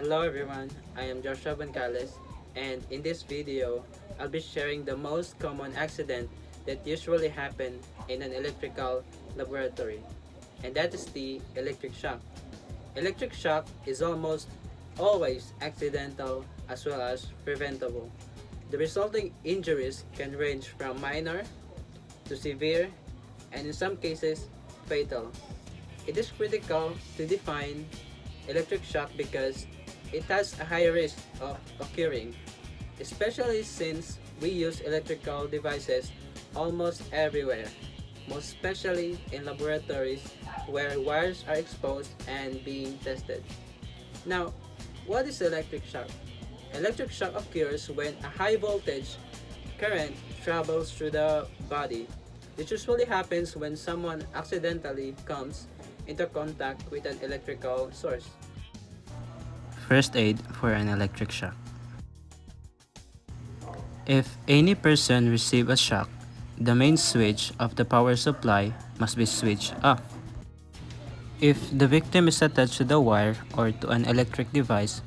Hello everyone, I am Joshua Bancales, and in this video, I'll be sharing the most common accident that usually happen in an electrical laboratory, and that is the electric shock. Electric shock is almost always accidental as well as preventable. The resulting injuries can range from minor to severe and in some cases fatal. It is critical to define electric shock because it has a high risk of occurring, especially since we use electrical devices almost everywhere, most especially in laboratories where wires are exposed and being tested. Now, what is electric shock? Electric shock occurs when a high voltage current travels through the body. This usually happens when someone accidentally comes into contact with an electrical source. First aid for an electric shock. If any person receives a shock, the main switch of the power supply must be switched off. If the victim is attached to the wire or to an electric device,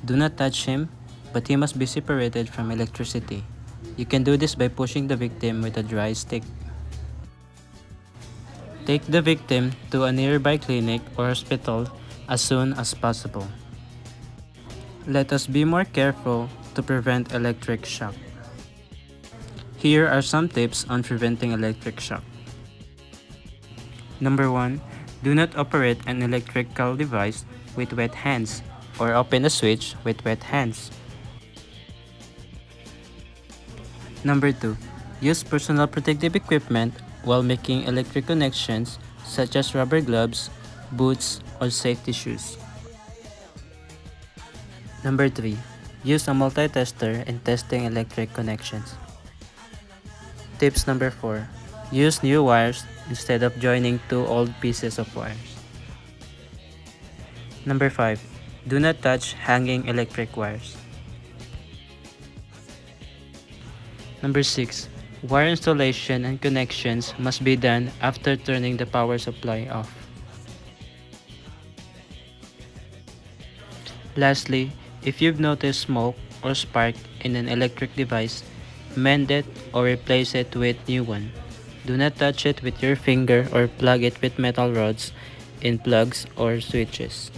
do not touch him, but he must be separated from electricity. You can do this by pushing the victim with a dry stick. Take the victim to a nearby clinic or hospital as soon as possible. Let us be more careful to prevent electric shock. Here are some tips on preventing electric shock. Number 1. Do not operate an electrical device with wet hands or open a switch with wet hands. Number 2. Use personal protective equipment while making electric connections such as rubber gloves, boots, or safety shoes. Number 3. Use a multi-tester in testing electric connections. Tips number 4. Use new wires instead of joining two old pieces of wires. Number 5. Do not touch hanging electric wires. Number 6. Wire installation and connections must be done after turning the power supply off. Lastly, if you've noticed smoke or spark in an electric device, mend it or replace it with new one. Do not touch it with your finger or plug it with metal rods in plugs or switches.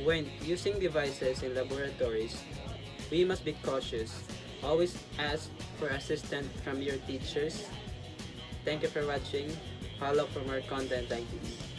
When using devices in laboratories, we must be cautious. Always ask for assistance from your teachers. Thank you for watching. Follow for more content like this.